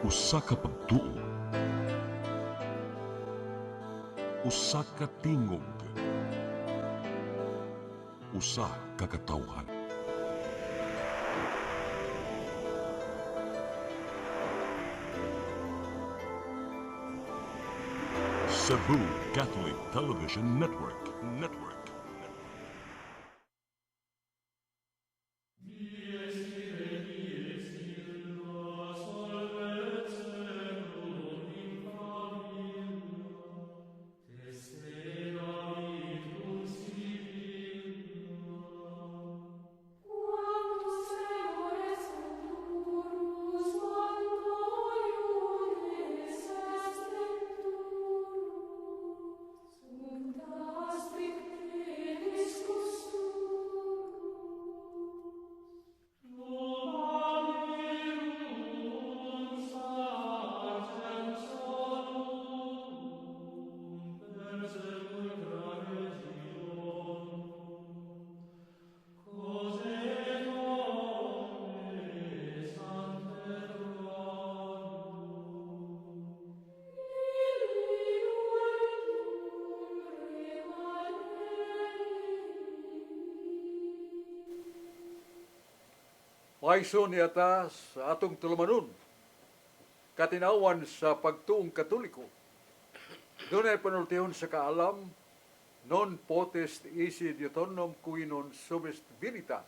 Usa ka pagtuo, usa ka tingog, usa ka katawhan. Cebu Catholic Television Network. Quantus errores futurus, quanto iudes est venturus, sunt aspect tenis custurus. Maiso niata sa atong tulumanon, katinawan sa pagtuong katoliko. Doon ay panultihon sa kaalam, non potest isi Deuteronom qui non subest veritas.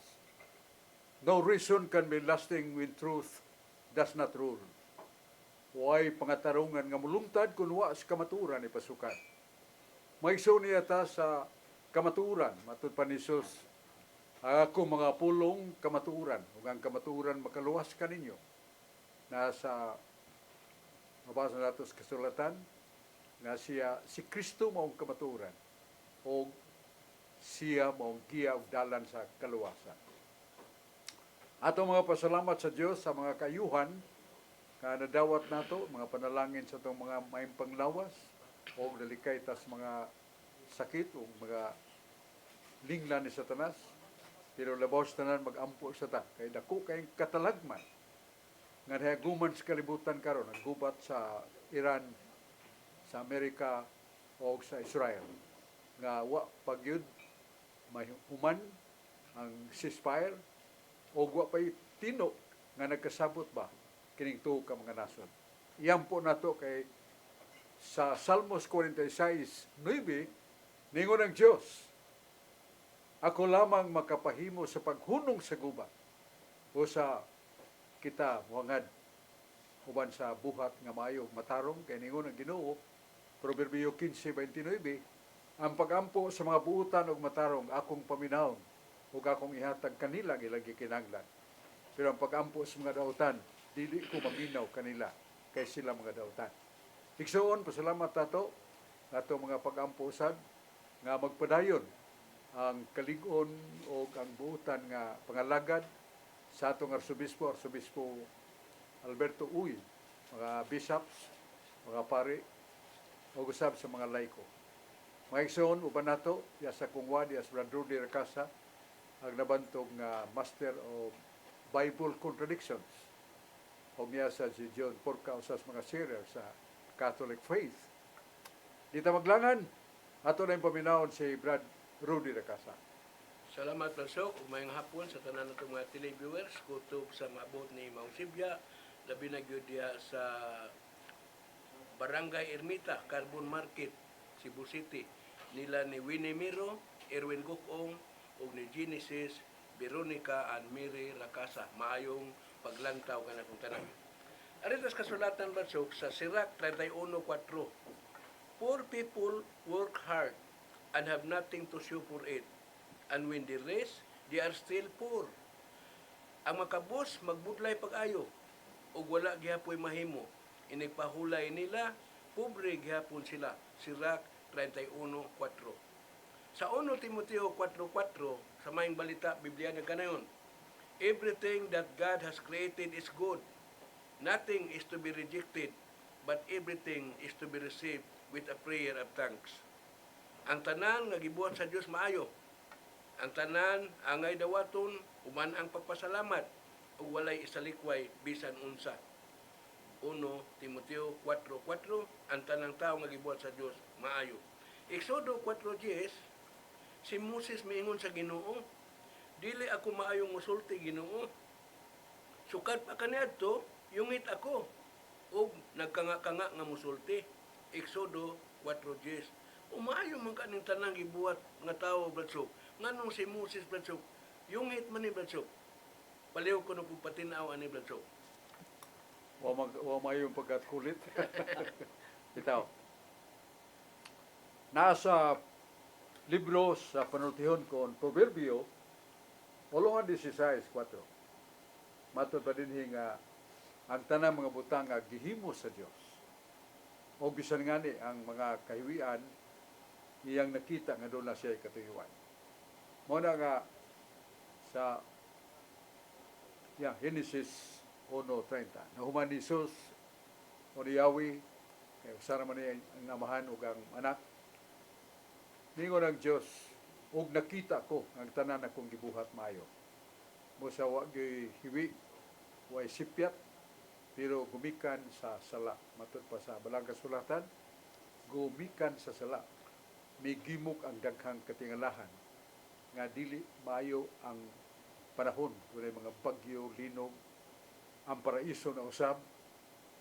No reason can be lasting when truth does not rule. Huwag pangatarungan nga mulungtad kung wa sa kamaturan ni pasukan. Maiso niata sa kamaturan, matud pa ni Jesus, ako mga pulong kamaturan, ug ang kamaturan makaluwas kaninyo. Nasa mabasa nato sa kasulatan nga si Kristo maong kamaturan o siya maong giya ug dalan sa kaluwasan. Ato mga pasalamat sa Dios sa mga kayuhan nga nadawat nato, mga panalangin sa itong mga maayong panglawas o dalikay tas mga sakit o mga linglan ni Satanas. Pero labaw sa tanan mag-ampo sa ta. Kay dako kayong katalagman. Nga nahaguman sa kalibutan karon, naggubat sa Iran, sa Amerika, o sa Israel. Nga wa pagyud may human ang ceasefire, o wa pa'y tino nga nagkasabot ba kining tuo ka mga nason. Iyan po nato kay sa Salmos 46:9, ningon ang Diyos, ako lamang makapahimo sa paghunong sa gubat o sa kita wangad uban sa buhat nga maayo matarong kay ningon ang Ginoo, Proverbio 15:29, ang pagampo sa mga buutan og matarong akong paminawon ug akong ihatag kanila ilagi kinahanglan. Pero ang pagampo sa mga dautan dili ko maminaw kanila kay sila mga dautan. Igsoon, pasalamat nato ato mga pagampo usab nga magpadayon ang kalig-on o ang buutan nga pangalagad sa atong Arsobispo Alberto Uy, mga bishops, mga pari, o usab sa mga laiko. Mga igsoon, uban nato, sa kungwa, sa Brad Rudy Racasa, ang nabantog nga Master of Bible Contradictions. O niya sa si John Porca, usas mga sharer sa Catholic Faith. Dita maglangan, ato na yung paminahon si Brad Rudy Racasa. Salamat Pasok, umayang hapon sa tanan natong mga televiewers, kutob sa maabot ni Maong Sibya, labi na gyud diha sa Barangay Ermita, Carbon Market, Cebu City, nila ni Winnie Miro, Erwin Gukong, ug ni Genesis, Veronica, and Mary Racasa. Maayong paglantaw ka na kung tanan. Aritas kasulatan Pasok sa Sirach 31:4, poor people work hard and have nothing to show for it. And when they rest, they are still poor. Ang makabos, magbudlay pag-ayo, ug wala gihapoy mahimo. Inigpahulay nila, pobre gihapon sila. Sirach 31:4. Sa 1 Timoteo 4:4, sa maing balita, Biblia na ganayon, everything that God has created is good. Nothing is to be rejected, but everything is to be received with a prayer of thanks. Ang tanan nga gibuhat sa Dios maayo. Ang tanan angay dawaton uman ang pagpasalamat ug walay isalikway bisan unsa. 1 Timoteo 4:4, ang tanang tao nga gibuhat sa Dios maayo. Exodo 4:10, si Moses miingon sa Ginoo, dili ako maayong musulti Ginoo. Sukat pa kaniadto, yungit ako og nagkanga-kanga nga musulti. Exodo 4:10. Umayo man kaning tanang gibuhat nga tawo Bradsog. Nganong si Moses Bradsog, yungit man ni Bradsog. Paliw ko no kung patinaw ani Bradsog. Wa mayong pagkatkulit. Bitaw. Nasa libro sa panultihon kon Proverbio, 16:4. Matod pa din nga ang tanang mga butang nga gihimo sa Dios. O bisan ngani ang mga kahiwian iyang nakita nga doon na siya katuyuan. Muna nga sa Genesis 1:30. Nahuman ni Jesus o ni Yahweh, kaya usara man niya ang amahan o ang anak. Ningon ang Diyos, og nakita ko ang tanan akong gibuhat maayo. Musa wa hiwi, wa sipyat, pero gumikan sa sala. Matod pa sa balang kasulatan, gumikan sa sala. May gimok ang daghang katingalahan nga dili maayo ang panahon. Doon mga bagyo, linog, ang paraiso na usab,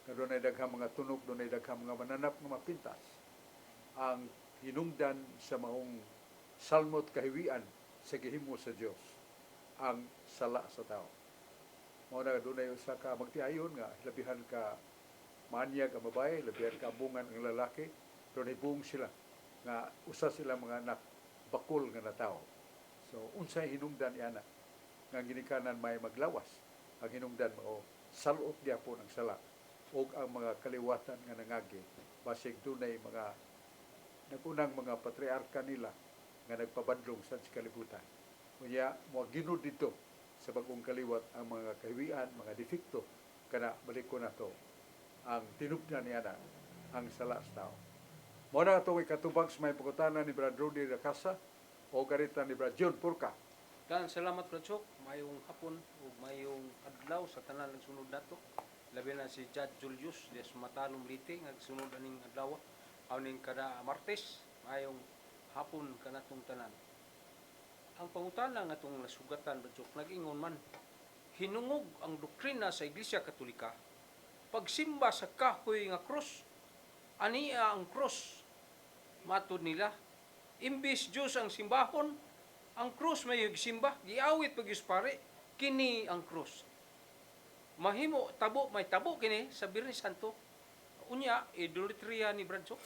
na doon ay daghang mga tunog, doon ay daghang mga mananap nga mapintas. Ang hinungdan sa maong salmot kahiwian sa gihimo sa Dios ang sala sa tao. Mao na doon ay usa ka magtiayon nga labihan ka manyag ang babae, labihan ka bungan ang lalaki, doon ay buong sila nga usa sila mga anak bakul nga na tao. So unsay hinungdan iana nga ginikanan may maglawas, ang hinungdan mao salot gyapon ang sala ug ang mga kaliwatan nga nangagi basig dunay mga nagunang mga patriarka nila nga nagpabadlong sa kalibutan. Unya mo ginud dito sa bagong kaliwat ang mga kahiwian, mga defekto kana balik ko na to ang tinubdan niya ang sala sa tao. Mo na itong ikatubag sa may pagkutana ni Brad Rudy Racasa o garita ni Brad John Purka. Dan salamat Bradsog, mayong hapon o mayong adlaw sa tanan nagsunod nato. Labi na si Judge Julius des Matalong Liti nga sunod aning adlaw awning kada Martes, mayong hapon kanatong tanan. Ang pangutana nga itong nasugatan Bradsog nag-ingon man hinungog ang doktrina sa Iglesia Katolika pagsimba sa kahoy nga krus. Ania ang krus matod nila imbis Diyos ang simbahon, ang krus may simba, giawit pag pare, kini ang krus. Mahimo tabo, may tabo kini sa Birnis Santo. Unya, idolatria ni Bradsog.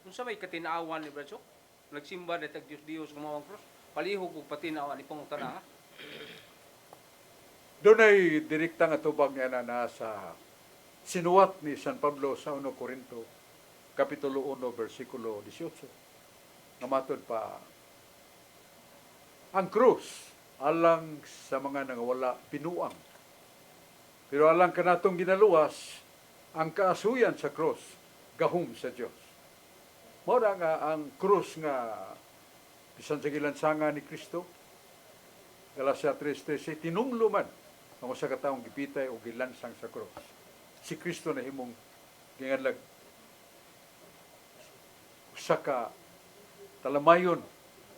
Unsa may katinaawan ni Bradsog? Nagsimba na tag Diyos gumawa ang krus. Palihog ug patinaawan ni pangutana. Doon ay direkta nga tubag niya na sa sinuwat ni San Pablo sa 1 Corinto, Kapitulo 1, versikulo 18. Namatod pa, ang krus, alang sa mga nangawala, pinuang. Pero alang kanatong ginaluwas, ang kaasuyan sa krus, gahom sa Diyos. Mora nga ang krus nga, bisan sa gilansanga ni Kristo, Galacia 3:13, tinumluman ang usa ka taong gipitay o gilansang sa krus. Si Kristo na himong ginganlag usa ka talamayon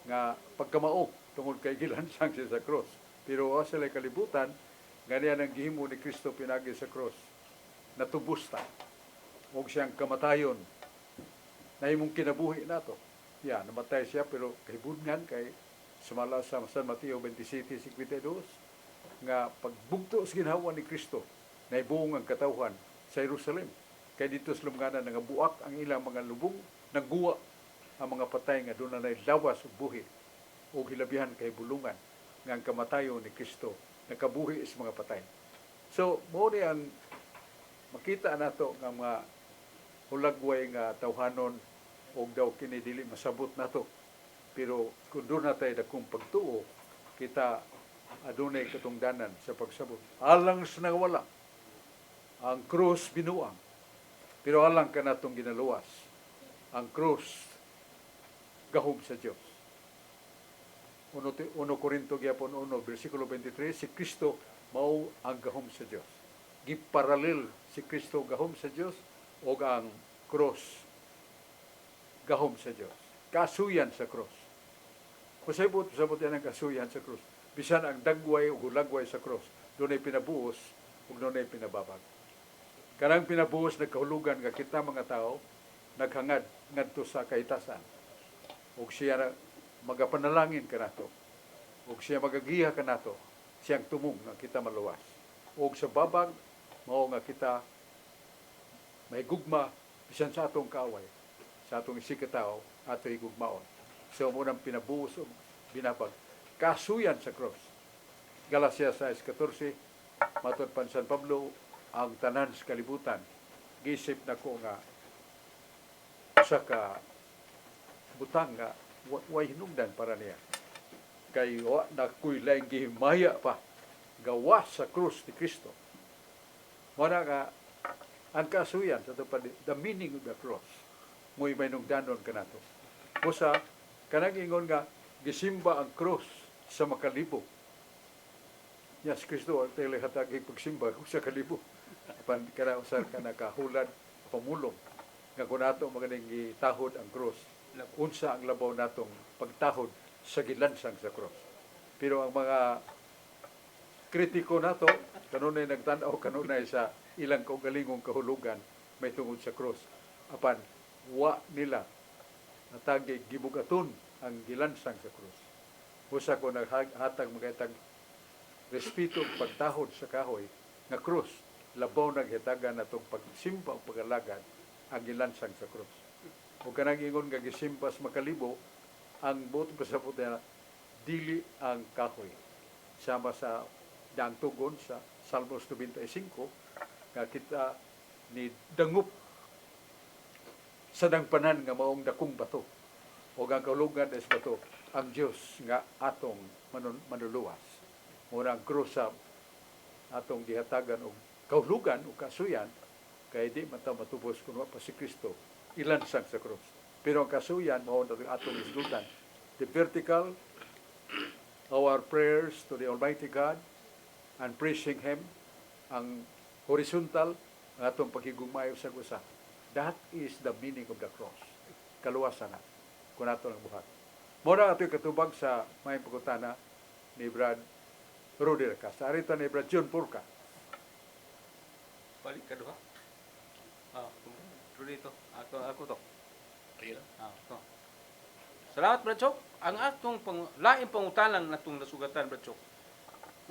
nga pagkamao tungod kay gilansang siya sa krus. Pero sa kalibutan, ganyan ang gihimo ni Kristo pinagi sa krus. Natubos ta. Huwag siyang kamatayon na himong kinabuhi nato. Yeah, namatay siya pero kahibungan kay sumala sa San Mateo 27:52 nga pagbugto sa ginhawa ni Kristo na ibuong ang katawhan sa Jerusalem. Kay dito sa lumganan nangabuak ang ilang mga lubong, nagguwa ang mga patay nga doon na lawas ug buhi o hilabihan kay bulungan nga ang kamatayon ni Kristo nakabuhi sa mga patay. So, mo ni ang makita nato nga mga hulagway nga tawhanon og daw kini dili masabot nato. Pero kung doon natay dakong pagtuo, kita adunay katungdanan sa pagsabot. Alang sa nawala, ang krus binuang. Pero alang ka natong ginaluwas, ang krus gahom sa Diyos. 1 Corinto gyapon 1 versikulo 23, si Kristo mao ang gahom sa Dios. Giparalel si Kristo gahom sa Dios o ang cross gahom sa Dios. Kasuyan sa cross. Pasabot yan ang kasuyan sa cross. Bisan ang dagway o hulagway sa cross, doon ay pinabuos ug doon ay pinababag. Karang pinabuos na kahulugan nga kita mga tao, naghangad ngadto sa kahitasan. Ug siya na magapanalangin kanato. Ug siya magagiha kanato, siyang tumong nga kita maluwas. Ug sa babag, mao nga kita may gugma bisan sa atong kaaway, sa atong isikataw, ato igugmaon. So mo nang pinabuos o binabag. Kasuyan sa cross. Galacia 6:14, matod pa San Pablo, ang tanan sa kalibutan, gisip na ko nga sa ka butang nga way hinungdan para niya. Kay wa na kuy laing gihimaya pa gawas sa krus ni Kristo. Muna nga ang kasuyan sa the meaning of the cross. Mo'y may nungdanon ka na to. Usa, kanang ingon nga, gisimba ang cross sa makalibo. Yes, Kristo, ang telehatagi pagsimba sa kalibo. Apan kana usar ka nakahulad, pamulong. Nga kung nato magaling gitahod ang cross, unsa ang labaw natong pagtahod sa gilansang sa cross. Pero ang mga kritiko nato, kanunay nagtanaw, kanunay sa ilang kaugalingong kahulugan, may tungod sa cross. Apan, wa nila natagi gibugaton ang gilansang sa krus. Usa ko naghatag magaytag respeto ug pagtahod sa kahoy nga krus, labaw naghitagan natong pagsimba ug pagalagad ang gilansang sa krus. Ug kanang ingon nga gisimba sa makalibo, ang buot pasabot na dili ang kahoy. Sama sa daang tugon sa Salmos 95 nga kita ni dangup sa dangpanan nga maong dakong bato o ang kahulugan is bato ang Dios nga atong manuluwas. Muna ang krusam atong gihatagan og kahulugan o kasuyan kay di man ta matubos kun wa pa si Kristo ilansang sa krus. Pero ang kasuyan mao na atong isdutan. The vertical, our prayers to the Almighty God and praising Him. Ang horizontal, ang atong paghigugmayo sa usa. That is the meaning of the cross. Kaluwasan na. Kung nato lang buhat. Muna ito katubag sa may pagkutana ni Brad Rudy Racas. Arita ni Brad John Purka. Balik ka doha. Rudy to. Ako to. To. Salamat, Brad Chok. Ang atong laing pangutanan natong nasugatan, Brad Chok.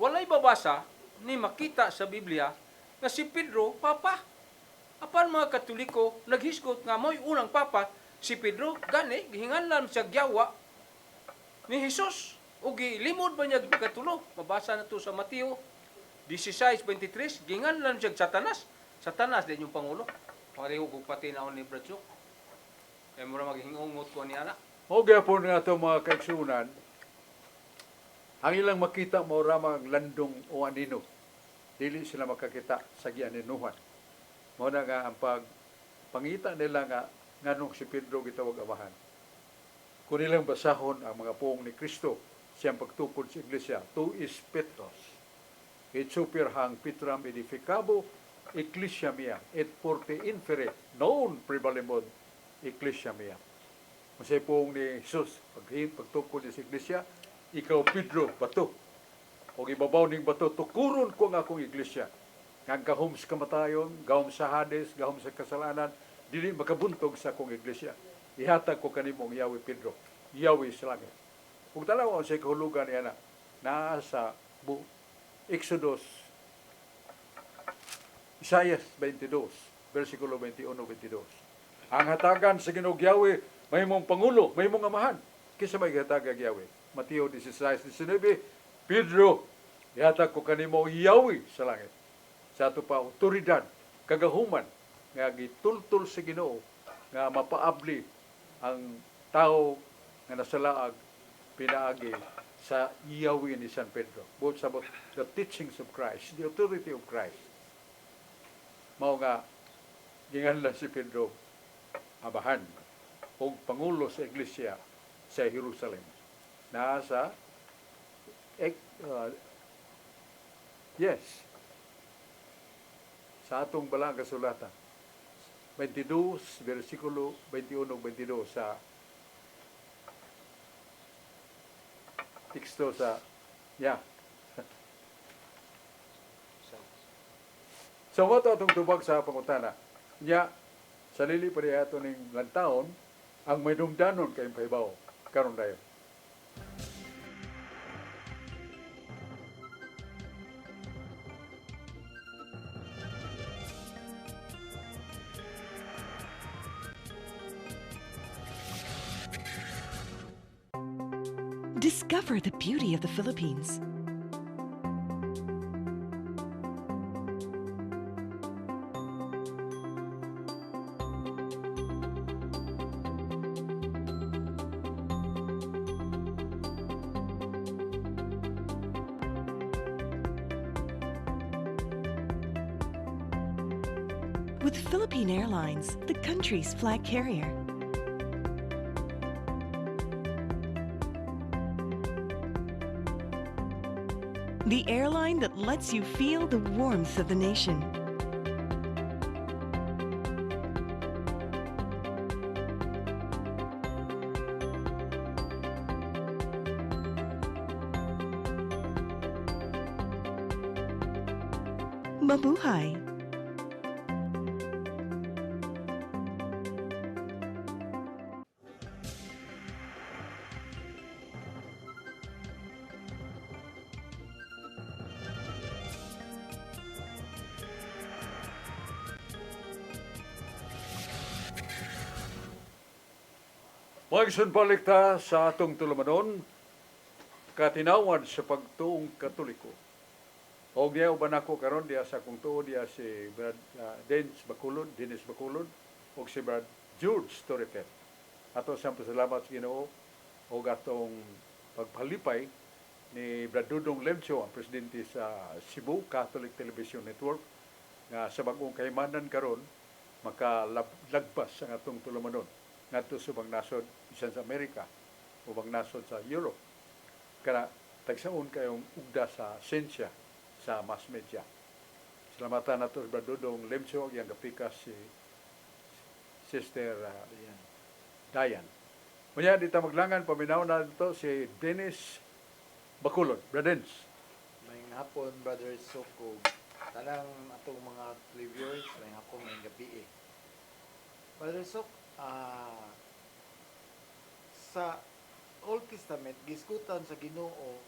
Walay babasa ni makita sa Biblia nga si Pedro, papa. Apan mga Katoliko, naghisgot nga mo'y unang papa, si Pedro, gani, gihinganlan siya gyawa ni Jesus. O gilimod ba niya katulo? Mabasa na to sa Mateo 16:23, gihinganlan siya Satanas. Satanas din yung Pangulo. Pareho kong pati naon ni Bradsok. Kaya mura maghingungot ko ni anak. O gapon nga ito mga kaigsunan, ang ilang makita mo ramang landong o anino. Dili sila makakita sa gianinuhan. Muna nga ang pangita nila nga nganong si Pedro gitawag amahan. Kung nilang basahon ang mga puong ni Kristo, siyang pagtukod sa iglesia, tu is Petros. Et super hang Petram edificabo, ecclesia mia, et porte infere, non prevalemod, ecclesia mia. Masay puong ni Jesus, pagtukod sa iglesia, ikaw Pedro, bato. O ibabaw ning bato, tukuron ko nga akong iglesia. Nga gahom sa kamatayon, gahom sa Hades, gahom sa kasalanan, dili makabuntog sa akong iglesia. Ihatag ko kanimong Yahweh Pedro, Yahweh sa langit. Kung tanaw sa kahulugan niya na, nasa Exodus, Isaiah 22, versikulo 21-22. Ang hatagan sa Ginoong Yahweh, may mong pangulo, may mong amahan. Kisa may hatagag Yahweh. Mateo 16:19, Pedro, ihatag ko kanimo Yahweh sa langit. Sa ato pa otoridad, kagahuman nga gitultul sa Ginoo nga mapaabli ang tao nga nasalaag pinaagi sa Yahweh ni San Pedro. Both sa the teachings of Christ, the authority of Christ. Mao nga ginganlan si Pedro abahan o pangulo sa iglesia sa Jerusalem. Nasa yes. sa atong balang kasulatan. 22, versikulo 21 22 sa teksto sa So, mo atong tubag sa pangutana. Nya, sa lili pa rin ato ning lantaon, ang may dungdanon kay pahibaw. Karon dayon. Discover the beauty of the Philippines. With Philippine Airlines, the country's flag carrier. The airline that lets you feel the warmth of the nation. Mabuhay! Magsun balik ta sa atong tulumanon, katinawan sa pagtuong katoliko. O niya uban ako karon diya sa kung tuo diya si Brad Dennis Bacolod, o si Brad George Torreper. Ato sa pasalamat sa Ginoo o atong pagpalipay ni Brad Dudong Lemcho, ang presidente sa Cebu Catholic Television Network, nga sa bagong kaymanan karon makalagpas ang atong tulumanon ngadto sa ubang nasod bisan sa Amerika, ubang nasod sa Europe. Kana tagsaon kayong ugda sa siyensya sa mass media. Salamatan nato sa Bradudong Lemcho, yang kapikas si Sister Dayan. Kunya dito maglangan, paminaw na dito si Dennis Bacolod. Bradens. May hapon, Brother Soko. Tanang atong mga televiewers, may hapon, may gabi eh. Brother Sok, sa Old Testament, giskutan sa Ginoo,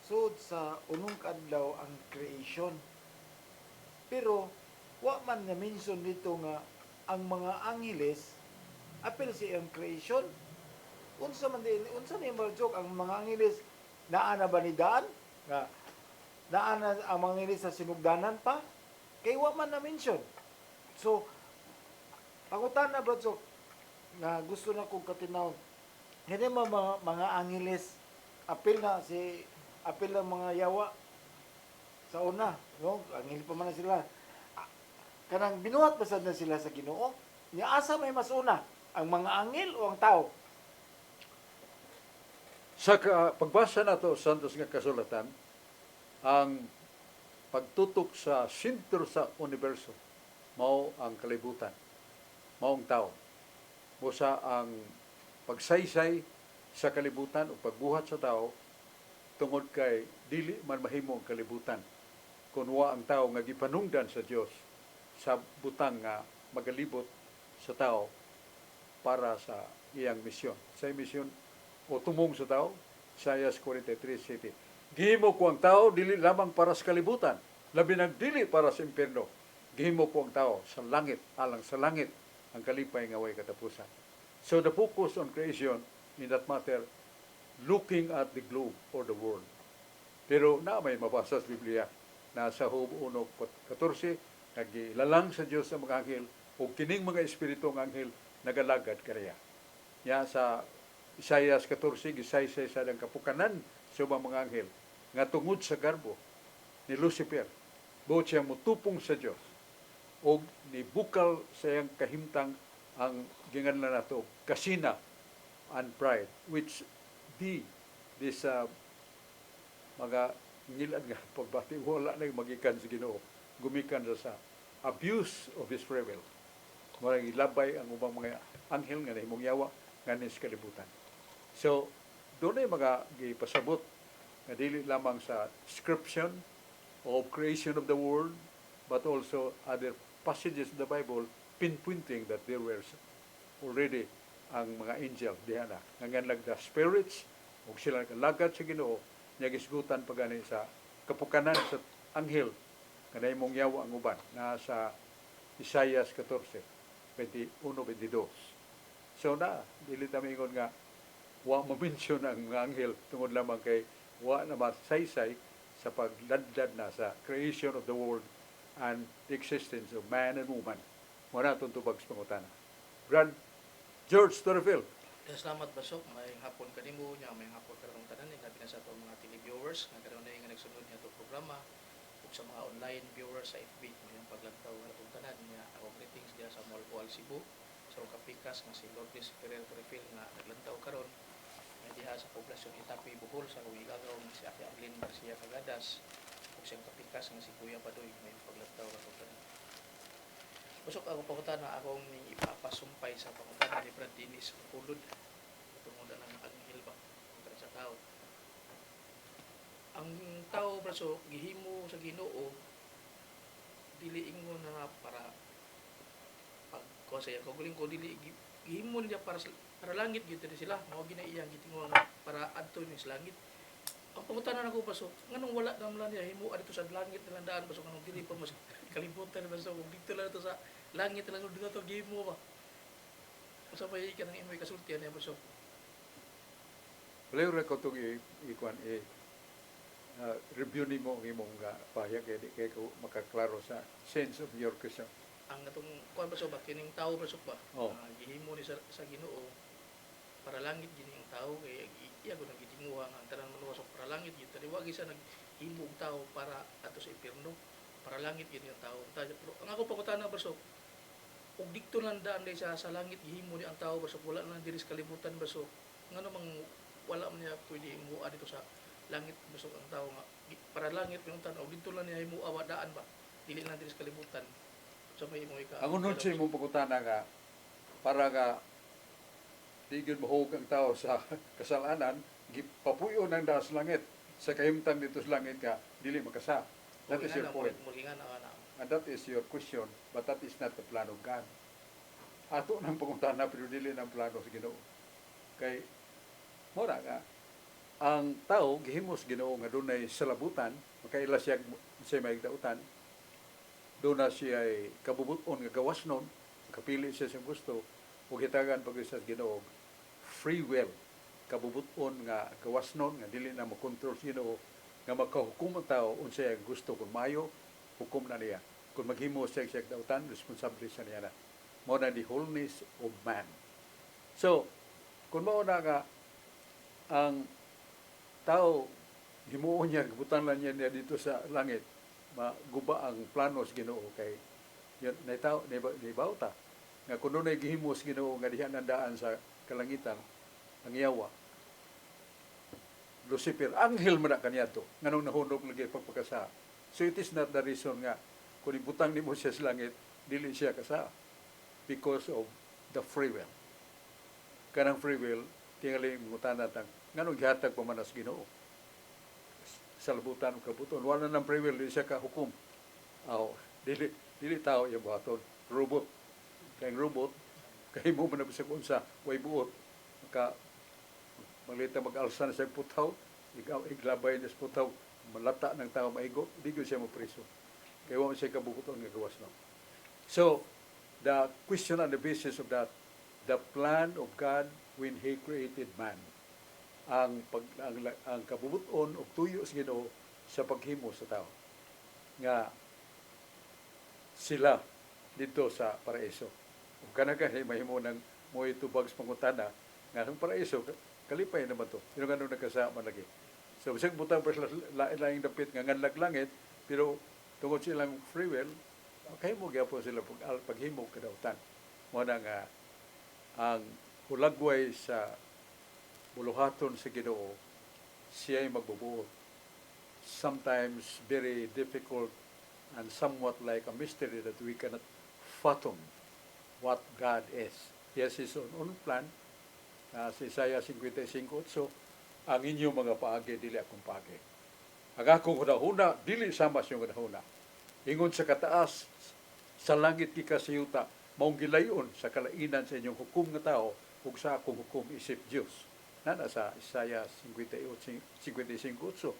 sud sa unong kadlaw ang creation. Pero, wa man na mention dito nga, ang mga angeles, apel siyang creation. Unsa ni joke ang mga angeles, naana ba ni daan? Nga, naana ang mga angeles sa sinugdanan pa? Kay wa man na mention. So, pangutan na bro, so, na gusto na kong katinawon. Hindi mga angeles, apil ng mga yawa sa una, no? Angel pa man na sila. Kanang binuhat ba na sila sa Ginoo? Niasa may mas una, ang mga angel o ang tao? Sa pagbasa nato sa Santos nga kasulatan, ang pagtutok sa sentro sa universo mao ang kalibutan, mao ang tao. Busa ang pagsaysay sa kalibutan o pagbuhat sa tao tungod kay dili man mahimo ang kalibutan kun wa ang tao nga gipanungdan sa Dios sa butang nga magalibot sa tao para sa iyang misyon. Sa misyon o tumong sa tao, Isaiah 43:7. Gihimo ko ang tao dili lamang para sa kalibutan, labi nang dili para sa impierno. Gihimo ko ang tao sa langit, alang sa langit ang kalipay nga way katapusan. So the focus on creation in that matter, looking at the globe or the world. Pero na may mabasa sa Biblia na sa Job 1:14, nagilalang sa Dios ang mga anghel o kining mga espiritu ng anghel nagalagad kaniya. Ya sa Isaiah 14, gisaysay sa ang kapukanan sa mga anghel nga tungod sa garbo ni Lucifer, buot siya mutupong sa Dios o nibukal sa iyang kahimtang ang ginganlan nato kasina and pride, which this mga ngilan nga pagbati wala na magikan sa Ginoo gumikan sa abuse of his free will. Murag ilabay ang ubang mga anghel nga nahimong yawa nganin sa kalibutan. So, doon ay mga gipasabot nga dili lamang sa description of creation of the world, but also other passages in the Bible pinpointing that there were already ang mga angel diha na. Nanganlag the spirits, ug sila kalagad sa Ginoo, niya gisgutan pa gani sa kapukanan sa anghel nga nahimong yawa ang uban na sa Isaias 14, 21-22. So dili ta mingon nga wa ma-mention ang mga anghel tungod lamang kay wa na masaysay sa pagladlad na sa creation of the world and the existence of man and woman. Muna itong tubag sa pangutana. Brad George Torreville. Salamat Basok, may hapon kanimo niya, may hapon karong tanan ni labi na sa atong mga televiewers nga karon nga nagsunod niya itong programa ug sa mga online viewers sa FB mayong paglantaw nga atong tanan niya. Ako greetings diya sa Malcoal Cebu sa kapikas nga si Lourdes Ferrer Torreville nga naglantaw karon nga diha sa poblasyon Itapi Bohol sa Huigagaw nga si Ate Arlene Garcia Cagadas ug siyang kapikas nga si Kuya Badoy mayong paglantaw nga atong tanan. Busok ako pangutana akong ipapasumpay sa pangutana ni Brad Dennis Pulod tungod na ng anghel ba para sa tao. Ang tao braso gihimo sa Ginoo dili ingon na para pag ko sa ko guling ko dili gihimo niya para langit gyud sila mao ginaiyang gitinguha nga para adto ni sa langit. Ang pangutana nako pasok nganong wala naman niya himo adto sa langit na landaan pasok nganong dili pa mas kalibutan pasok kung dito lang to sa langit lang dito to gihimo ba. Usa pa ikan ang imoy kasultian niya pasok. Wala ko itong ikuan review ni mo ang imong pahayag kaya ko makaklaro sa sense of your question. Ang atong kuan pasok ba kining tao pasok ba? Oh. Gihimo ni sa Ginoo para langit gini ang tao kay iya ko nagitinguha ang tanan manuwasok para langit gyud tani wa gisa naghimo ang tao para ato sa impierno para langit gini ang tao. Pero ang ako pangutana pasok ug dikto lang daan day sa langit gihimo ni ang tao pasok wala na diri sa kalibutan pasok ngano mang wala man niya pwede himuan dito sa langit pasok ang tao nga para langit pinuntan og dito lang niya himuan daan ba dili lang diri sa kalibutan sa may mo ika. Ang unod sa imong pangutana nga para nga di gyud mahug ang tao sa kasalanan, gipapuyo ng daas langit sa kahimtang dito sa langit ka dili makasa. That is your point. And that is your question, but that is not the plan of God. Ato nang pangutana pero dili ng plano sa Ginoo. Kay mura nga ang tao gihimo sa Ginoo nga dunay salabutan, makaila siya maigdautan. Doon na siya ay kabubuton nga gawas nun, kapili siya siyang gusto, o hitagan pag sa Ginoo free will, kabubuton nga gawas nun, nga dili na makontrol sa Ginoo, nga makahukom ang tao, unsay ang gusto, kung mayo, hukom na niya. Kung maghimo siya dautan, responsable siya niya na. More than the wholeness of man. So, kung mauna nga, ang tao, himuon niya, gabutan lang niya dito sa langit, maguba ang plano sa Ginoo kay yun naibaw ta nga kuno nay gihimo sa Ginoo nga diha nandaan sa kalangitan ang yawa Lucifer anghel man kaniadto nganong nahunok lagi pagpakasa. So it is not the reason nga kun ibutang nimo siya sa langit dili siya kasa because of the free will. Kanang free will tingali mutana tang nganong gihatag pa man sa Ginoo sa labutan o kabuton. Wala ng free will, di siya kahukom. Dili tao yung buhaton. Robot. Kayang robot, kaya mo man na sa kunsa, way buot. Malita mag-alsa na sa putaw, iglabay na sa putaw, malata ng tao maigo, di ko siya mapriso. Kaya wala siya kabukuton nga gawas no. So, the question on the basis of that, the plan of God when He created man, ang kabubuton o tuyo sa Ginoo sa paghimo sa tao nga sila dito sa paraiso ug kana mahimo ng mo itubag sa pangutana nga ang paraiso kalipay naman to pero ganun nagkasama lagi so bisag butang pa sila lain dapit nga nganlag langit pero tungod silang free will okay mo gyapon sila paghimo kadautan mo na nga ang hulagway sa buluhaton sa Ginoo, siya ay magbubuot. Sometimes very difficult and somewhat like a mystery that we cannot fathom what God is. He has His own plan. Sa Isaiah 55:8, ang inyong mga paagi, dili akong paagi. Ang akong hunahuna, dili sama sa iyong hunahuna. Ingon sa kataas, sa langit kika sa yuta, maong gilayon sa kalainan sa inyong hukom nga tao, ug sa akong hukom isip Diyos. Nana sa Isaiah 55:8.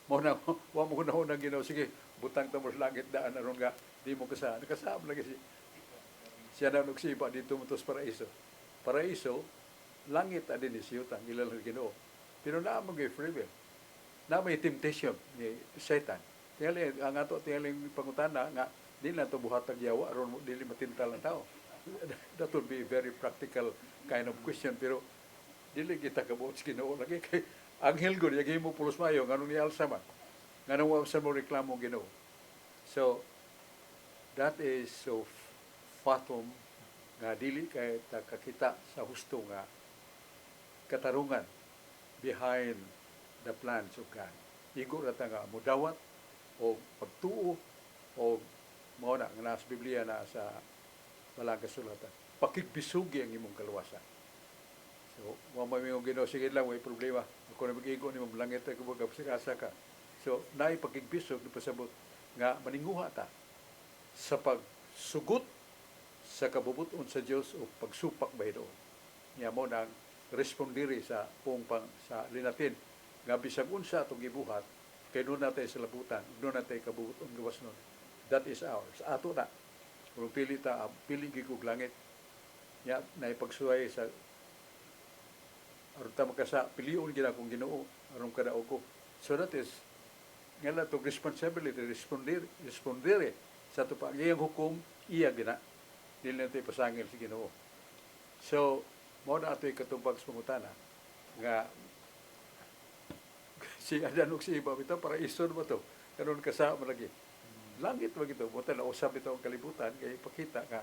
Mo na, wa mo hunahuna Ginoo, sige, butang ta mo sa langit daan aron nga di mo nakasama lagi siya na nagsiba dito mo tos paraiso. Paraiso, langit adin ni siyutang ilalang Ginoo. Pero naa mo free will. Na may temptation ni Satan. Tingali ang ato tingali pangutana nga di na to buhatag yawa aron dili matintal ang tao. That would be a very practical kind of question, pero dili kita kabuot sa Ginoo lagi kay anghel gud yagi mo pulos mayo nganong ni Alsama. Nganong wa sa mo reklamo Ginoo. So that is so fathom nga dili kay kakita sa husto nga katarungan behind the plans of God. Igo rata nga mudawat o pagtuo o mao na nga nasa Biblia na sa walang kasulatan. Pakigbisugi ang imong kaluwasan. So, wa may mong Ginoo, sige lang, may problema. Ako na mag-igo ni mong langit ay kumbaga pasakasa ka. So, naay pakigbisog na pasabot nga maninguha ta sa pagsugot sa kabubuton sa Dios o pagsupak ba ito. Niya mo nang respondiri sa pungpang sa linatin nga bisag unsa atong gibuhat kay doon natin sa labutan, doon natin kabubuton gawas nun. That is ours. Ato na. Kung pili ta, pili gigog langit. Niya naipagsuway sa aron ta makasa pilion gina kung Ginoo aron kada ko. So that is nga na to responsibility respondere sa to pa iyang hukom iya gina dili natin pasangil si Ginoo. So mo na ato'y katubag sa pangutana nga si Adan ug si Iba ito para ison ba to karon kasama lagi langit ba ito buta na usab ito ang kalibutan kay pakita nga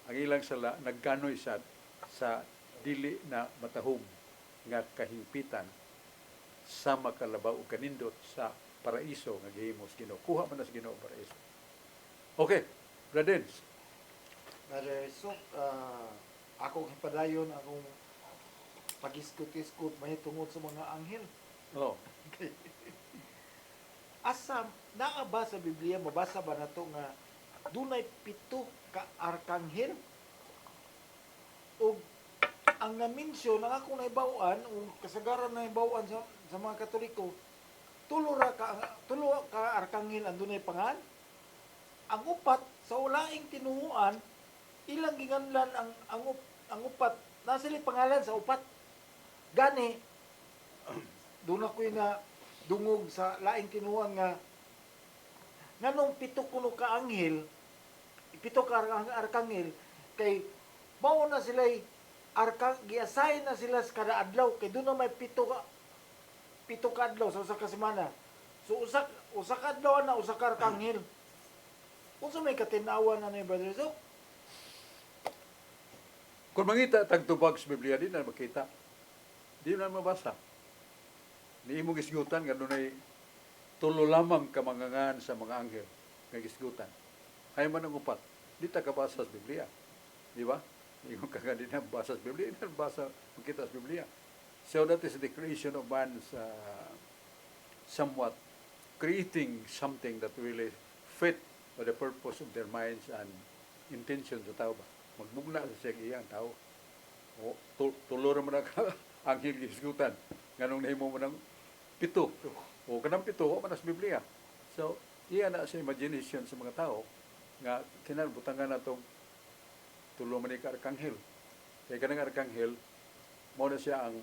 ang ilang sala nagganoy sad sa dili na matahom nga kahimpitan sa makalabaw ug kanindot sa paraiso nga gihimo sa Ginoo. Kuha man na sa Ginoo paraiso. Okay, Bradens. Brother Sok, akong hipadayon, akong pag-iskot-iskot mahitungod sa mga anghel. Oh, Asa, naa ba sa Biblia, mabasa ba na to nga dunay 7 ka arkanghel? O ang na-mention, ang akong naibawaan, o kasagaran na naibawaan sa mga Katoliko, tulo ka arkanghel ang dunay pangan. Ang upat, sa ulaing tinuhuan, ilang ginganlan ang upat, nasa pangalan sa upat. Gani, doon ako na dungog sa laing tinuhuan nga nganong 7 kuno ka anghel, 7 ka arkanghel, kay mao na sila'y giasay na sila sa kada adlaw, kay doon na may 7 ka adlaw sa usa ka semana. So usa ka adlaw na usa ka arkanghel. Unsa may katinawan na ni Brother Zok? kung mangita tagtubag sa Biblia di na makita. Di na mabasa. Ni imong gisgutan nga dunay tulo lamang kamangangan sa mga anghel nga gisgutan. Ay man ang upat. Di ta kabasa sa Biblia. Di ba? Ingon ka nga di na basa sa Biblia, di na basa makita sa Biblia. So that is the creation of man's somewhat creating something that really fit for the purpose of their minds and intentions sa tao ba. Magbugna sa siya iyang tao. O, tulor mo na ka anghel gisgutan. Nganong nahimo mo ng 7. O kanang 7, o manas Biblia. So, iya na sa imagination sa mga tao nga kinalbutangan na itong tulo man ka arkanghel. Kaya kanang arkanghel, mo na siya ang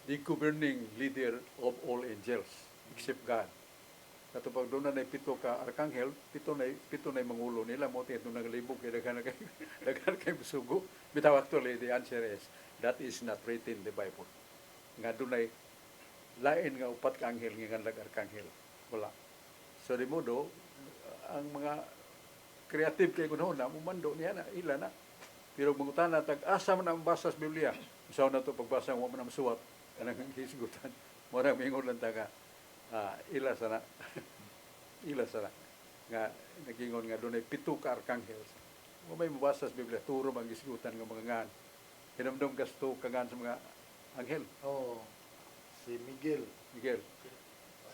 the governing leader of all angels except God. Katupag doon na 7 ka arkanghel, 7 na mangulo nila, mo ito naglibog, kaya daghan kay musugo. Bitaw actually, the answer is, that is not written in the Bible. Nga doon ay lain nga upat ka anghel, nga nag arkanghel. Wala. So di modo, ang mga creative kay kuno na, umando niya na, ila na. Pero mangutan na, tag-asa man ang basa sa Biblia. Usaw na ito pagbasa, mo man ang suwat, kanang hisgutan. Marang mingon lang taga, ila sana. Ila sana. nga nagingon nga dunay 7 ka arkanghel. Mo may mabasa sa Biblia turo ang gisgutan nga mga ngan. Hinumdum gasto ka ngan sa mga anghel. Oh, si Miguel, Miguel,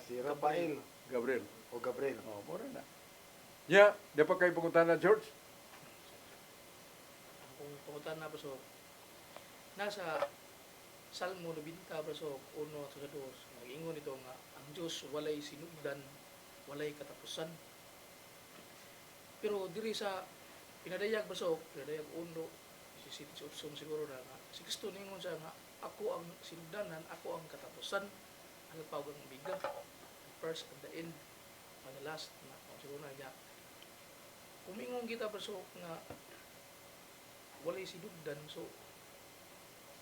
si Rafael, Gabriel. o Gabriel. Oh, mura na. Ya, di pa kayo pumunta na George? Kung pangutan na so nasa Salmo 90 so 1 at 2 nag-ingon ito nga ang Dios walay sinugdan, walay katapusan. Pero diri sa pinadayag pinadayag 1 si siguro na nga si Kristo ningon siya nga ako ang sinugdanan, ako ang katapusan, ang pawag ang biga, the first and the end, and the last na siguro na niya. Kumingon kita nga walay sinugdan, so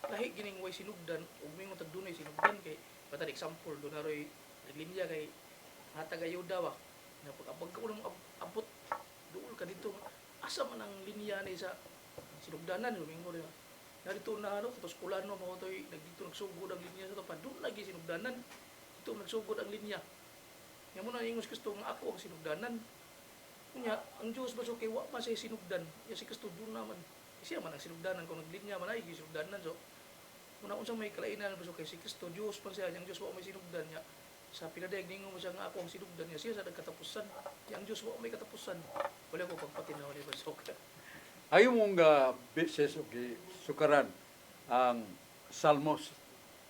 lahi gining way sinugdan ug mingon tag dunay sinugdan kay patad example do naroy naglinya kay hatag ayuda ba na pag ka unang abot duol ka dito asa man ang linya ni sa sinugdanan mingon rin narito na ano tapos kulano mo toy nagdito nagsugod ang linya sa to pa doon lagi sinugdanan ito nagsugod ang linya nya mo na ingos Kristo nga ako ang sinugdanan kunya ang Dios ba so kay wa man siya sinugdan ya si Kristo doon naman siya man ang sinugdanan kung naglinya man ay sinugdanan so kung unsang may kalainan ba so kay si Kristo Dios pa siya yang Dios wa may sinugdan niya sa pinadayag ningon mo siya nga ako ang sinugdan niya siya sa nagkatapusan yang Dios wa may katapusan wala ko pagpatinaw ni Pasok. Ayaw mong bises o sukaran ang Salmos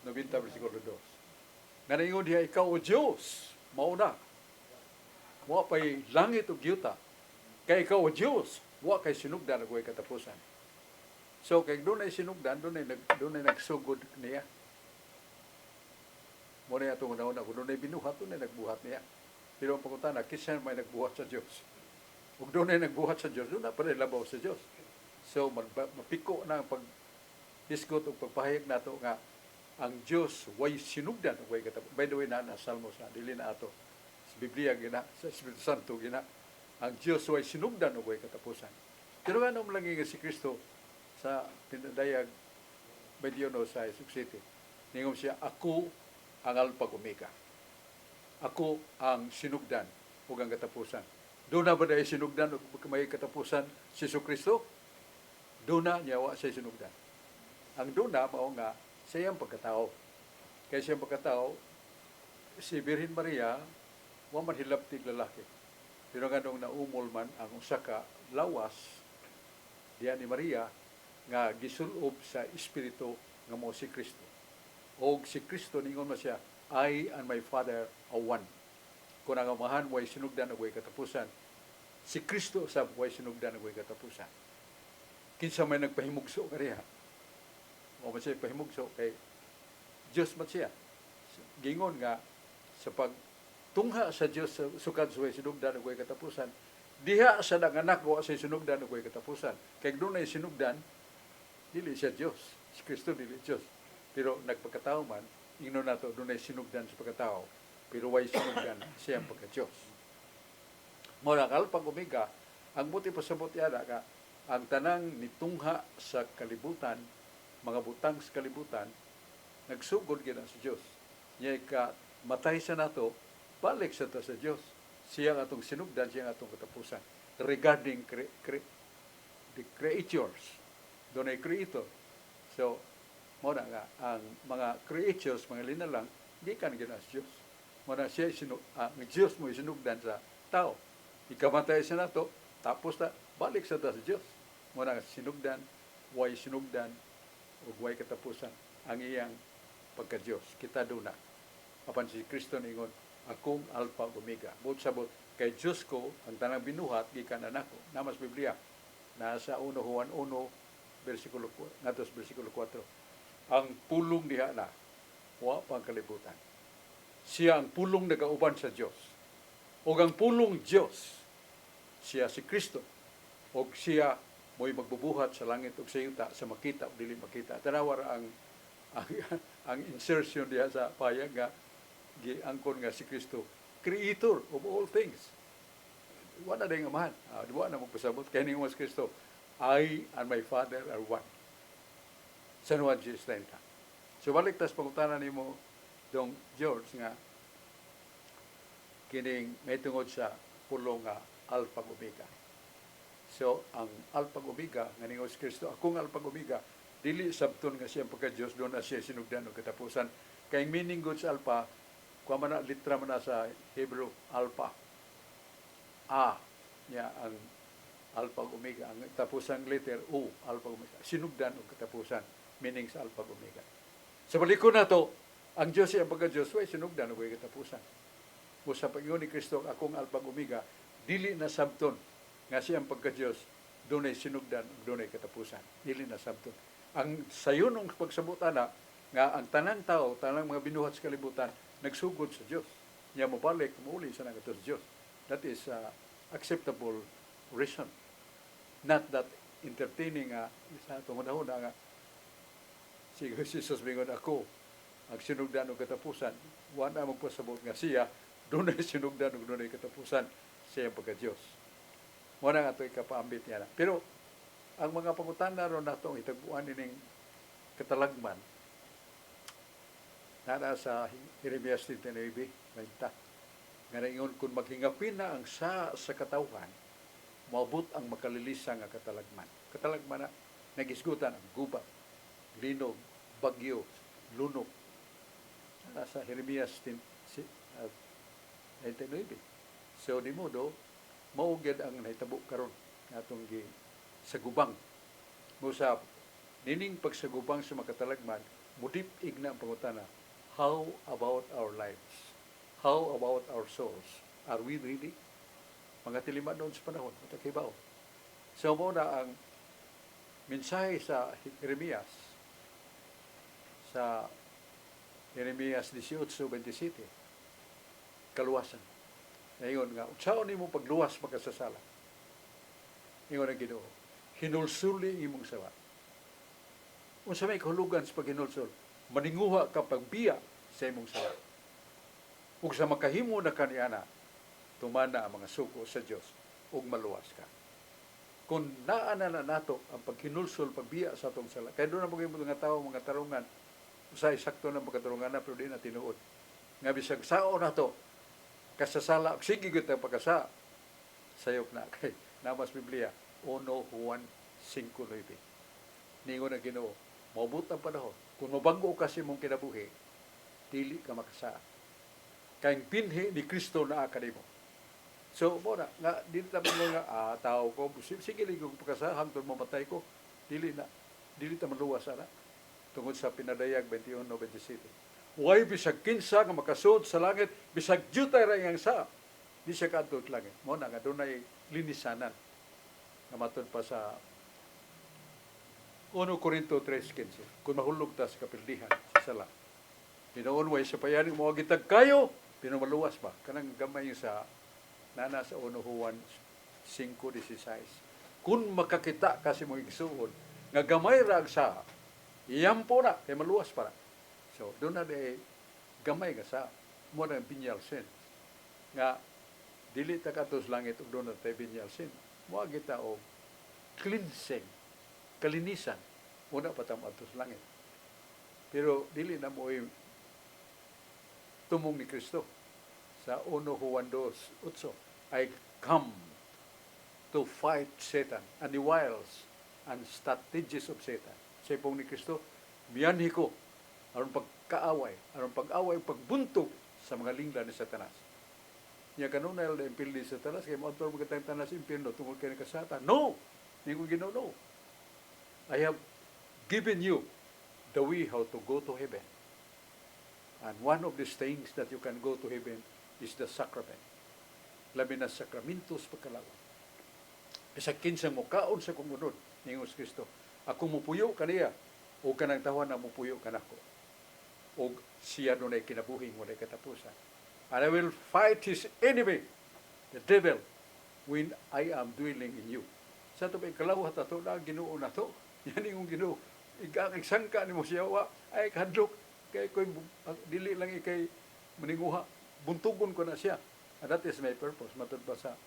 90 versikulo 2. Nga ningon diha ikaw o Diyos, mauna. Wa pa'y langit o giyuta. Kay ikaw o Diyos, wa kay sinugdan o katapusan. So, kay doon ay sinugdan, doon ay nagsugod niya. Muna yung itong una-una, kung doon ay binuhat, doon ay nagbuhat niya. Pero ang pagkutana, kisyan may nagbuhat sa Diyos. Kung doon ay nagbuhat sa Diyos, doon na pala labaw sa Diyos. So, mapiko na ang pag-disgot o pagpahayag nato nga ang Diyos way sinugdan o way katapusan. By the way, na Salmos na, dili na ato. Sa Biblia, gina, sa Espiritu Santo, gina, ang Diyos way sinugdan o way katapusan. Pero nga nung lang nga si Kristo sa pinadayag Medyono sa Isuk City, ningom siya, ako ang Alpha Omega. Ako ang sinugdan o ang katapusan. Doon na ba dahil sinugdan o may katapusan si Jesu Kristo? Doon na niya wa siya sinugdan. Ang doon na, mao nga, siya ang pagkatao. Kaya siya ang pagkatao, si Birhen Maria, wa man hilabtig lalaki. Pero nga nung naumol man ang usaka lawas, diya ni Maria, nga gisulob sa Espiritu nga mo si Kristo. O si Kristo, ningon mo siya, I and my Father are one. Kung ang amahan way sinugdan o way katapusan, si Kristo sa way sinugdan o way katapusan. Kinsa may nagpahimugso ka riha. O man siya pahimugso kay Diyos man siya. Gingon nga sa pagtungha sa Diyos sa sukad sa way sinugdan o way katapusan, diha sa nanganak o sa sinugdan o way katapusan. Kaya doon ay sinugdan, dili siya Diyos. Si Kristo dili Diyos. Pero nagpagkatao man, ingno nato doon ay sinugdan sa pagkatao. Pero way sinugdan siya ang pagka-Diyos. Mura Alpha Omega, ang buti pasabot yada ka, ang tanang nitungha sa kalibutan, mga butang sa kalibutan, nagsugod gina sa Diyos. Niya ka matay sa nato, balik sa ta sa Diyos. Siya ang atong sinugdan, siya ang atong katapusan. Regarding the creatures, doon ay creator. So, muna nga, ang mga creatures, mga linalang, di ka na sa Diyos. Muna siya, ang Diyos mo sinugdan sa tao. Ikamatay siya na to, tapos na, balik sa ta sa Diyos. Muna sinugdan, way sinugdan, o way katapusan, ang iyang pagka-Diyos. Kita doon na. Apan si Kristo ningon, akong Alpha Omega. Bud sabot, kay Diyos ko, ang tanang binuhat, gikan anak ko. Namas Biblia, nasa 1 Juan 1, versikulo 4. Ang pulong diha na, wa pang kalibutan. Siya ang pulong nagauban sa Diyos. O ang pulong Diyos, siya si Kristo. O siya mo'y magbubuhat sa langit o sa yuta, sa makita o dili makita. Tanawar ang insertion diha sa payag nga, giangkon nga si Kristo, creator of all things. Wala na yung amahan. Diba na magpasabot. Kaya niyo mas Kristo, I and my Father are one. San Juan 10:30. So balik tas pangutanan ni mo dong George nga kining may tungod sa pulong nga Alpha ug Omega. So, ang Alpha ug Omega, nga ni Hesus Kristo, akong Alpha ug Omega, dili sabton nga siyang pagka-Diyos, doon na siya sinugdan o katapusan. Kay meaning good sa Alpha, kuha man na, litra man na sa Hebrew, Alpha. Niya ang Alpha ug Omega. Ang tapusang letter, O, Alpha ug Omega. Sinugdan o katapusan, meaning sa Alpha ug Omega. Sa balikon na to, ang Diyos ay ang pagka-Diyos, way sinugdan o katapusan. O sa pag-ingon ni Kristo, akong Alpha ug Omega, dili na sabton nga siya ang pagka-Diyos, doon ay sinugdan, doon ay katapusan. Dili na sabton. Ang sayon ng pagsabutan na, nga ang tanang tao, tanang mga binuhat sa kalibutan, nagsugod sa Diyos. Niya mabalik, mauli sa nagato sa Diyos. That is acceptable reason. Not that entertaining sa tumunahon nga si Jesus bingon ako, ang sinugdan o katapusan, wala magpasabot nga siya, doon ay sinugdan o doon ay katapusan, siya ang pagka-Diyos. Muna nga ito ikapaambit niya na. Pero, ang mga pangutana ron na itong itagbuan nining katalagman, nana sa Jeremias 29:20, nga naingon kung maghingapin na ang sa katawhan, maabot ang makalilisa nga katalagman. Katalagman na nagisgutan ang gubat, linog, bagyo, lunok. Nasa Jeremias 29. So, di mo do, maugad ang nahitabo karon atong sa gubang. Musab, nining pagsagubang sa makatalagman, mudip igna ang pangutana, how about our lives? How about our souls? Are we ready? Mga tilima noon sa panahon, matakibaw. So, muna ang mensahe sa Jeremias, sa Jeremias 18:27, kaluwasan. Ngayon nga, saan ni mo pagluwas pagkasasala? Ngayon ang Ginoo, hinulsuli imong sawa. Kung sa may kahulugan sa paghinulsul, maninguha ka pagbiya sa imong sawa. Ug sa makahimo na kaniyana, tumana ang mga suko sa Dios ug maluwas ka. Kung naana na nato ang paghinulsul, pagbiya sa atong sala, kaya doon na mga mga tao, mga tarungan, usay sakto na pagkatarungan na, pero di na tinuod. Nga bisag sao na to, kasasala, sige kita pagkasa, sayop na kay namas Biblia, 1 Juan 5:9. Ningon na Ginoo, maabot ang panahon. Kung mabago kasi mong kinabuhi, dili ka makasa. Kayong pinhi ni Kristo na kanimo. So, muna, nga, dili tayo nga, tao ko, sige lang kung pagkasa, hangtod mamatay ko, dili tayo maluwas na. Tungod sa pinadayag 21:27. Huwag bisag kinsa nga makasud sa langit, bisag jutay ra iyang sa. Di siya kaadto sa langit. Muna nga, doon ay linisanan. Namatod pa sa 1 Corinto 3:15. Kung mahulog ta sa kapildihan, sa sala. Pinoon way sa payaning mga gitag kayo, pinumaluwas ba? Kanang gamay sa nana sa 1 Juan 5:16. Kung makakita kasi mo igsuon, nga gamay ra sa iyam po na, kay maluwas para. So, doon na gamay ka sa mo na binyal sin. Nga, dili ta katos langit ug doon na tayo binyal sin. Mo kita o cleansing, kalinisan, una pa tam atos langit. Pero dili na mo tumong ni Kristo. Sa 1 Juan 2:8, I come to fight Satan and the wiles and strategies of Satan. Sa ipong ni Kristo, miyanhi ko aron pagkaaway, aron pag-away, pagbuntog sa mga lingla ni Satanas. Niya kanunay na impildi sa Satanas, kaya mo antol magkatang tanas impirno tungkol kay ni kasatan. No! Hindi ko Ginoo, no. I have given you the way how to go to heaven. And one of these things that you can go to heaven is the sacrament. Labi na sakramentos pagkalawan. Isa kinsang mo kaon sa kumunod ni Hesus Kristo. Ako mupuyo kaniya, o kanang tawan na mupuyo kanako. O siya doon ay kinabuhing wala katapusan. And I will fight his enemy, the devil, when I am dwelling in you. Sa ito ba ikalawat na ito na Ginoo na ito? Yan yung Ginoo. Igsangka ni mo siya, ay kahadlok, kay ko'y dili lang ikay maninguha. Buntugon ko na siya. And that is my purpose. Matod pa sa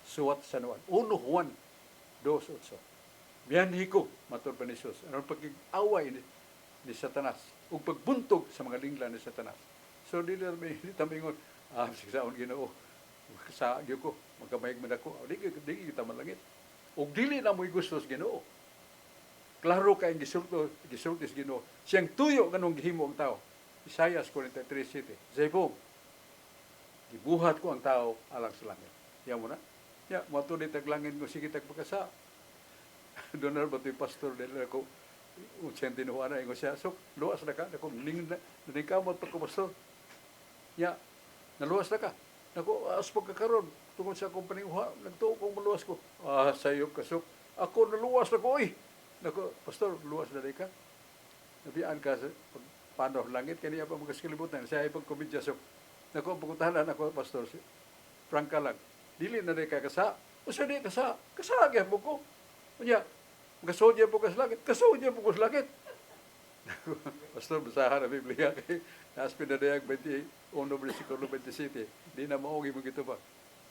suwat sa nuwan. 1 Juan 2:8. Miyanhi ko, matod pa ni Jesus. Anong pag-away ni Satanas? O pagbuntog sa mga lingla ni Satanas. So, dili tamingon, sigsaon Ginoo, sa agyo ko. magkamayag man ako, di kita malangit. Ug dili na mo'y gusto sa Ginoo. Klaro kay gisulti sa Ginoo. Siyang tuyo kanong gihimo ang tao. Isaiah 43:7. Zebong, gibuhat ko ang tao alang sa langit. Yan mo na. Ya, mato ni taglangin ko sige tagpagkasa. Doon na ba ito'y pastor dahil ako unsyan tinuha na ingo siya. So, luwas na ka. Ako, ningkamot pa ko pastor. Ya, naluwas na ka. Ako, as pagkakaroon, tungkol sa akong paninguha, nagtuo kong maluwas ko. Sayop kasok. Ako, naluwas na ko, Nako, pastor, luwas na rin ka. Nabiyaan ka sa paano langit, kaniya pa magkaskilibutan. Siya ay pagkomedya. So, nako, pagkutahanan ako, pastor, frank ka lang. Dili na rin ka kasa. O siya di kasa. Kasagyan mo ko. Kanya, kasodya po ka sa langit. Kasodya po ko sa langit. Pastor, basahan na Biblia kay Naspin na dayag 21, versikulo 27. Di na maugi mo gito pa.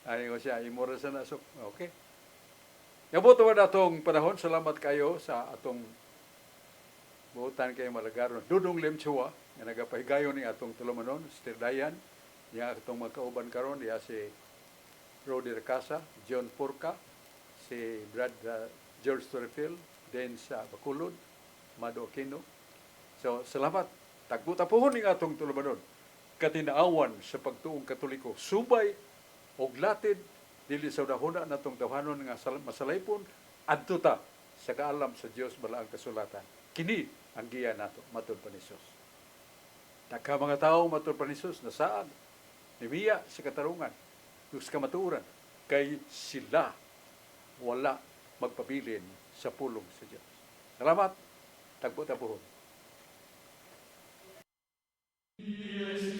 Ay ko siya, imora sa nasok. Okay. Yabuto na atong panahon. Salamat kayo sa atong buutan kayo malagaron. Dudong Limchua, nga nagapahigayon ni atong tulumanon, Sister Dayan, niya atong magkauban karon niya si Rodi Recasa, John Purka, si Brad George Torrefield, then sa Bacolod, Mado Aquino. So, salamat. Tagbuta-puhon ni atong tulumanon. Katinaawan sa pagtuong Katoliko. Subay og latid dili sa dahuna natong tawhanon nga masalaypon adto ta sa kaalam sa Dios balaang kasulatan. Kini ang giya nato matud pa ni Jesus. Dagha mga tawo matud pa ni Jesus nasaad nimiya sa katarungan sa kamatuoran kay sila wala magpabilin sa pulong sa Dios. Salamat. Tagbuta-puhon. Yes.